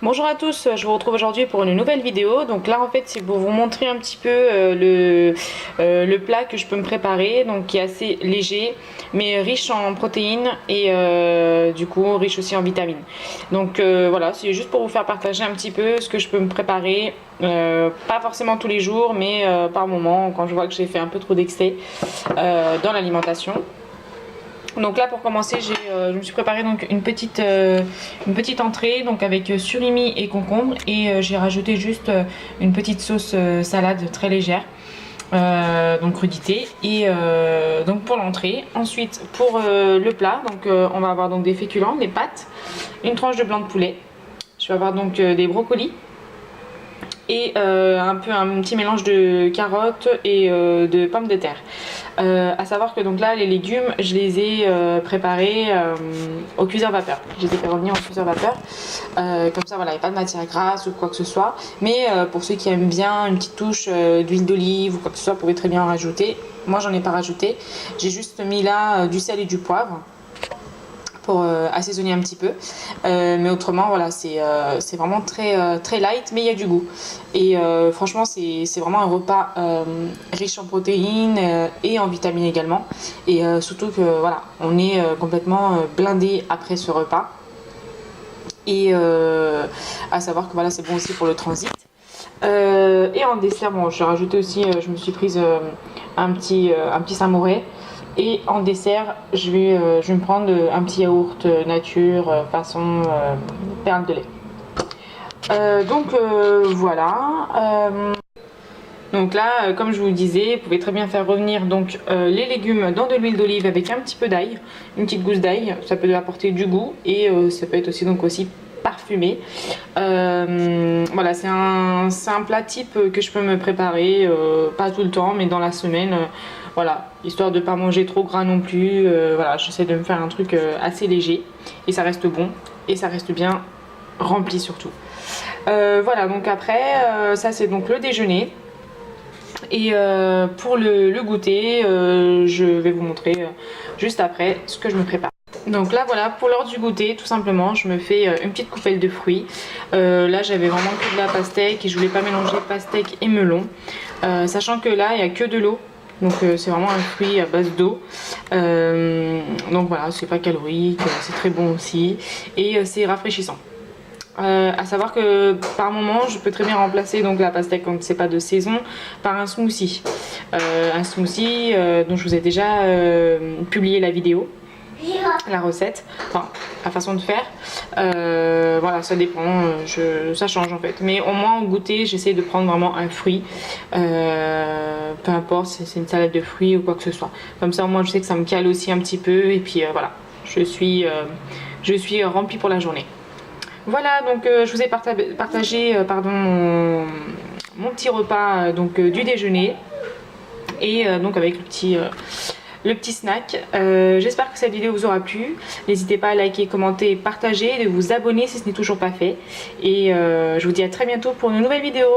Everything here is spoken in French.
Bonjour à tous, je vous retrouve aujourd'hui pour une nouvelle vidéo. Donc là en fait c'est pour vous montrer un petit peu le plat que je peux me préparer, donc qui est assez léger mais riche en protéines et du coup riche aussi en vitamines. Donc voilà, c'est juste pour vous faire partager un petit peu ce que je peux me préparer, pas forcément tous les jours mais par moment quand je vois que j'ai fait un peu trop d'excès dans l'alimentation. Donc là pour commencer je me suis préparé donc une petite entrée donc avec surimi et concombre et j'ai rajouté juste une petite sauce salade très légère, donc crudité et donc pour l'entrée. Ensuite pour le plat donc on va avoir donc des féculents, des pâtes, une tranche de blanc de poulet, je vais avoir donc des brocolis et un petit mélange de carottes et de pommes de terre. À savoir que donc là les légumes je les ai préparés au cuiseur vapeur. Je les ai fait revenir au cuiseur vapeur. Comme ça voilà, il n'y a pas de matière grasse ou quoi que ce soit. Mais pour ceux qui aiment bien une petite touche d'huile d'olive ou quoi que ce soit, vous pouvez très bien en rajouter. Moi j'en ai pas rajouté. J'ai juste mis là du sel et du poivre pour assaisonner un petit peu, mais autrement voilà, c'est vraiment très light mais il y a du goût et franchement c'est vraiment un repas riche en protéines et en vitamines également, et surtout que voilà, on est complètement blindé après ce repas, et à savoir que voilà, c'est bon aussi pour le transit. Et en dessert, bon, j'ai rajouté aussi, je me suis prise un petit samouret. Et en dessert, je vais me prendre un petit yaourt nature façon perle de lait. Donc voilà. Donc là, comme je vous le disais, vous pouvez très bien faire revenir donc les légumes dans de l'huile d'olive avec un petit peu d'ail, une petite gousse d'ail. Ça peut apporter du goût et ça peut être aussi parfumé. Voilà, c'est un plat type que je peux me préparer, pas tout le temps, mais dans la semaine. Voilà, histoire de pas manger trop gras non plus. Voilà, j'essaie de me faire un truc assez léger et ça reste bon et ça reste bien rempli surtout. Voilà, donc après, ça c'est donc le déjeuner. Et pour le goûter, je vais vous montrer juste après ce que je me prépare. Donc là voilà, pour l'heure du goûter, tout simplement, je me fais une petite coupelle de fruits. Là j'avais vraiment que de la pastèque et je voulais pas mélanger pastèque et melon. Sachant que là il n'y a que de l'eau. Donc c'est vraiment un fruit à base d'eau. Donc voilà, c'est pas calorique, c'est très bon aussi. Et c'est rafraîchissant. À savoir que par moment je peux très bien remplacer donc la pastèque quand c'est pas de saison par un smoothie. Un smoothie dont je vous ai déjà publié la vidéo, la recette, enfin la façon de faire. Voilà, ça dépend, ça change en fait, mais au moins au goûter j'essaie de prendre vraiment un fruit, peu importe si c'est une salade de fruits ou quoi que ce soit, comme ça au moins je sais que ça me cale aussi un petit peu, et puis voilà, je suis remplie pour la journée. Voilà, donc je vous ai partagé mon petit repas du déjeuner, et donc avec le petit snack. J'espère que cette vidéo vous aura plu. N'hésitez pas à liker, commenter, partager, de vous abonner si ce n'est toujours pas fait. Et je vous dis à très bientôt pour une nouvelle vidéo.